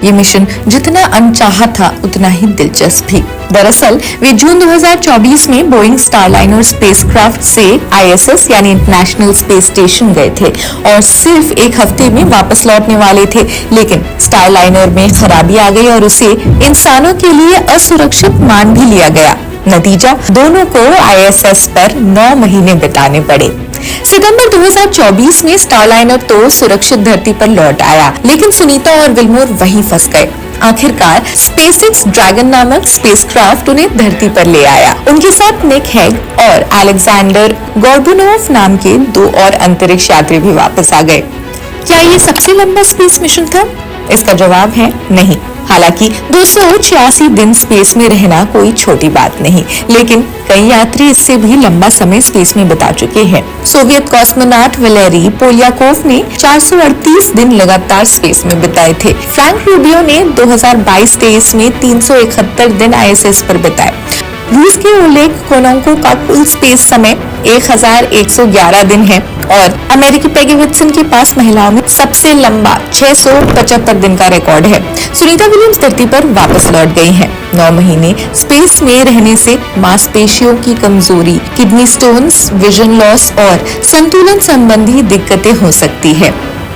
ये मिशन जितना अनचाहा था उतना ही दिलचस्प भी। दरअसल वे जून 2024 में बोइंग स्टारलाइनर स्पेसक्राफ्ट से ISS यानी इंटरनेशनल स्पेस स्टेशन गए थे और सिर्फ एक हफ्ते में वापस लौटने वाले थे, लेकिन स्टारलाइनर में खराबी आ गई और उसे इंसानों के लिए असुरक्षित मान भी लिया गया। नतीजा, दोनों को ISS पर 9 महीने बिताने पड़े। सितंबर 2024 में स्टारलाइनर तो सुरक्षित धरती पर लौट आया, लेकिन सुनीता और विल्मोर वहीं फंस गए। आखिरकार स्पेसएक्स ड्रैगन नामक स्पेसक्राफ्ट उन्हें धरती पर ले आया। उनके साथ निक हेग और अलेक्जेंडर गोर्बुनोव नाम के 2 और अंतरिक्ष यात्री भी वापस आ गए। क्या ये सबसे लंबा स्पेस मिशन था? इसका जवाब है नहीं। हालांकि 286 दिन स्पेस में रहना कोई छोटी बात नहीं, लेकिन कई यात्री इससे भी लंबा समय स्पेस में बिता चुके हैं। सोवियत कॉस्मोनॉट वैलेरी पोलियाकोव ने 438 दिन लगातार स्पेस में बिताए थे। फ्रैंक रूबियो ने 2022-23 में 371 दिन ISS पर बिताए। रूस के ओलेग कोनोंको का कुल स्पेस समय 1111 दिन है और अमेरिकी पेगी विल्सन के पास महिलाओं में सबसे लंबा 675 दिन का रिकॉर्ड है। सुनीता विलियम्स धरती पर वापस लौट गई हैं। 9 महीने स्पेस में रहने से मांसपेशियों की कमजोरी, किडनी स्टोन्स, विजन लॉस और संतुलन संबंधी दिक्कतें हो सकती है।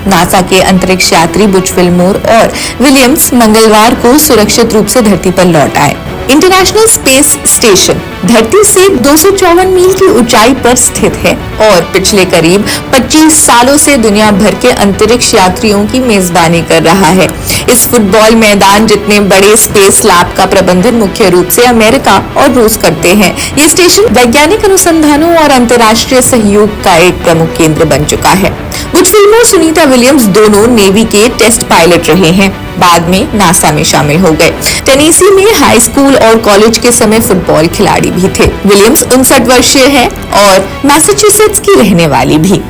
नासा के अंतरिक्ष यात्री बुच विल्मोर और विलियम्स मंगलवार को सुरक्षित रूप से धरती पर लौट आए। इंटरनेशनल स्पेस स्टेशन धरती से 254 मील की ऊंचाई पर स्थित है और पिछले करीब 25 सालों से दुनिया भर के अंतरिक्ष यात्रियों की मेजबानी कर रहा है। इस फुटबॉल मैदान जितने बड़े स्पेस लैब का प्रबंधन मुख्य रूप से अमेरिका और रूस करते हैं। ये स्टेशन वैज्ञानिक अनुसंधानों और अंतर्राष्ट्रीय सहयोग का एक प्रमुख केंद्र बन चुका है। बुच विल्मोर, सुनीता विलियम्स दोनों नेवी के टेस्ट पायलट रहे हैं, बाद में नासा में शामिल हो गए। टेनेसी में हाई स्कूल और कॉलेज के समय फुटबॉल खिलाड़ी भी थे। विलियम्स 59 वर्षीय है और मैसाचुसेट्स की रहने वाली भी।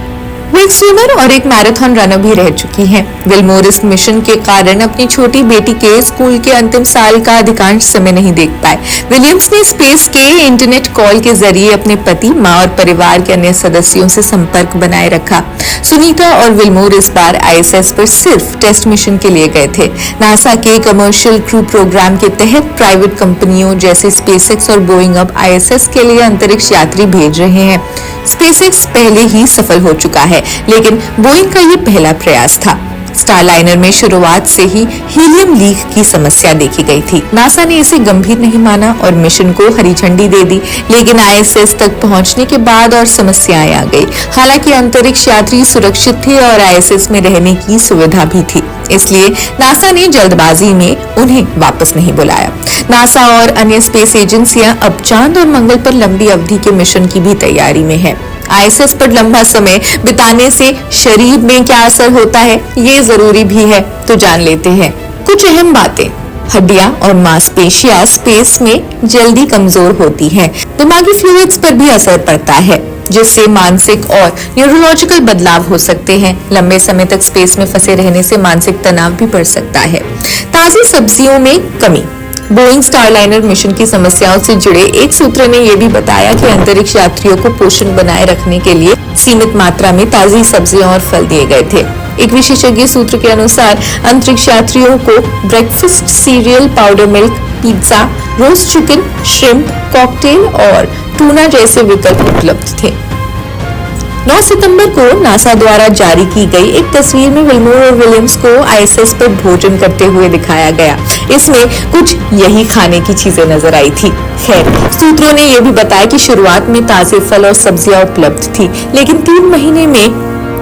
वो एक स्विमर और एक मैराथन रनर भी रह चुकी हैं। विल्मोर इस मिशन के कारण अपनी छोटी बेटी के स्कूल के अंतिम साल का अधिकांश समय नहीं देख पाए। विलियम्स ने स्पेस के इंटरनेट कॉल के जरिए अपने पति, मां और परिवार के अन्य सदस्यों से संपर्क बनाए रखा। सुनीता और विल्मोर इस बार ISS पर सिर्फ टेस्ट मिशन के लिए गए थे। नासा के कमर्शियल क्रू प्रोग्राम के तहत प्राइवेट कंपनियों जैसे स्पेसएक्स और बोइंग अब ISS के लिए अंतरिक्ष यात्री भेज रहे हैं। स्पेसएक्स पहले ही सफल हो चुका है, लेकिन बोइंग का ये पहला प्रयास था। स्टारलाइनर में शुरुआत से ही हीलियम लीक की समस्या देखी गई थी। नासा ने इसे गंभीर नहीं माना और मिशन को हरी झंडी दे दी, लेकिन ISS तक पहुंचने के बाद और समस्याएं आ गई। हालांकि अंतरिक्ष यात्री सुरक्षित थे और ISS में रहने की सुविधा भी थी, इसलिए नासा ने जल्दबाजी में उन्हें वापस नहीं बुलाया। नासा और अन्य स्पेस एजेंसियां अब चांद और मंगल पर लंबी अवधि के मिशन की भी तैयारी में है। ISS पर लंबा समय बिताने से शरीर में क्या असर होता है, ये जरूरी भी है, तो जान लेते हैं कुछ अहम बातें। हड्डियां और मांसपेशियां स्पेस में जल्दी कमजोर होती हैं। दिमागी फ्लूइड्स पर भी असर पड़ता है, जिससे मानसिक और न्यूरोलॉजिकल बदलाव हो सकते हैं। लंबे समय तक स्पेस में फंसे रहने से मानसिक तनाव भी बढ़ सकता है। ताजी सब्जियों में कमी। बोइंग स्टारलाइनर मिशन की समस्याओं से जुड़े एक सूत्र ने यह भी बताया कि अंतरिक्ष यात्रियों को पोषण बनाए रखने के लिए सीमित मात्रा में ताजी सब्जियां और फल दिए गए थे। एक विशेषज्ञ सूत्र के अनुसार अंतरिक्ष यात्रियों को breakfast cereal, powder milk, pizza, roast chicken, shrimp, cocktail और टूना जैसे विकल्प उपलब्ध थे। 9 सितंबर को नासा द्वारा जारी की गई एक तस्वीर में विल्मोर और विलियम्स को ISS पर भोजन करते हुए दिखाया गया। इसमें कुछ यही खाने की चीजें नजर आई थी। खैर, सूत्रों ने यह भी बताया कि शुरुआत में ताजे फल और सब्जियां उपलब्ध थी, लेकिन 3 महीने में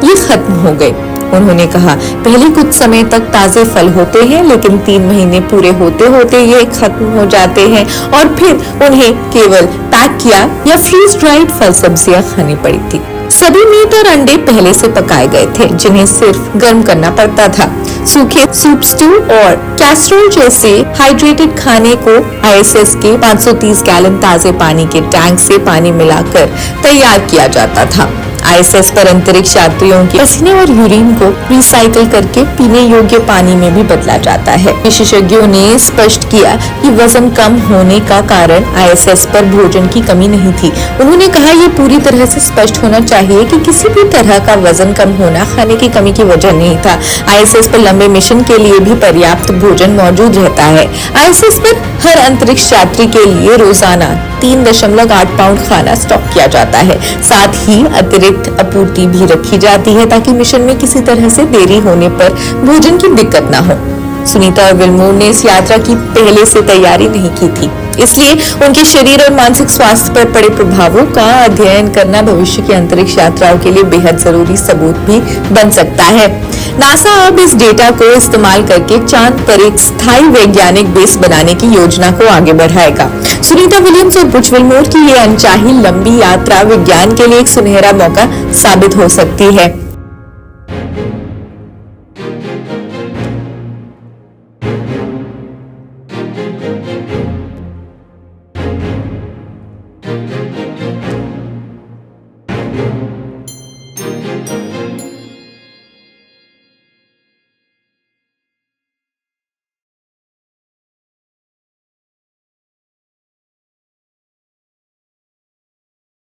ये खत्म हो गए। उन्होंने कहा, पहले कुछ समय तक ताजे फल होते हैं, लेकिन 3 महीने पूरे होते होते ये खत्म हो जाते हैं और फिर उन्हें केवल पैक किया या फ्रीज ड्राइड फल सब्जियां खानी पड़ी थी। सभी मीट और अंडे पहले से पकाए गए थे, जिन्हें सिर्फ गर्म करना पड़ता था। सूखे सूप स्टू और कैसरोल जैसे हाइड्रेटेड खाने को ISS के 530 गैलन ताजे पानी के टैंक से पानी मिलाकर तैयार किया जाता था। आईएसएस पर अंतरिक्ष यात्रियों के पसीने और यूरिन को रिसाइकिल करके पीने योग्य पानी में भी बदला जाता है। विशेषज्ञों ने स्पष्ट किया कि वजन कम होने का कारण आईएसएस पर भोजन की कमी नहीं थी। उन्होंने कहा, ये पूरी तरह से स्पष्ट होना चाहिए कि किसी भी तरह का वजन कम होना खाने की कमी की वजह नहीं था। आईएसएस पर लंबे मिशन के लिए भी पर्याप्त भोजन मौजूद रहता है। आईएसएस पर हर अंतरिक्ष यात्री के लिए रोजाना 3.8 पाउंड खाना स्टॉक किया जाता है। साथ ही अतिरिक्त आपूर्ति भी रखी जाती है ताकि मिशन में किसी तरह से देरी होने पर भोजन की दिक्कत ना हो। सुनीता और विल्मोर ने इस यात्रा की पहले से तैयारी नहीं की थी, इसलिए उनके शरीर और मानसिक स्वास्थ्य पर पड़े प्रभावों का अध्ययन करना भविष्य की अंतरिक्ष यात्राओं के लिए बेहद जरूरी सबूत भी बन सकता है। नासा अब इस डेटा को इस्तेमाल करके चांद पर एक स्थायी वैज्ञानिक बेस बनाने की योजना को आगे बढ़ाएगा। सुनीता विलियम्स और बुच विल्मोर की ये अनचाही लंबी यात्रा विज्ञान के लिए एक सुनहरा मौका साबित हो सकती है।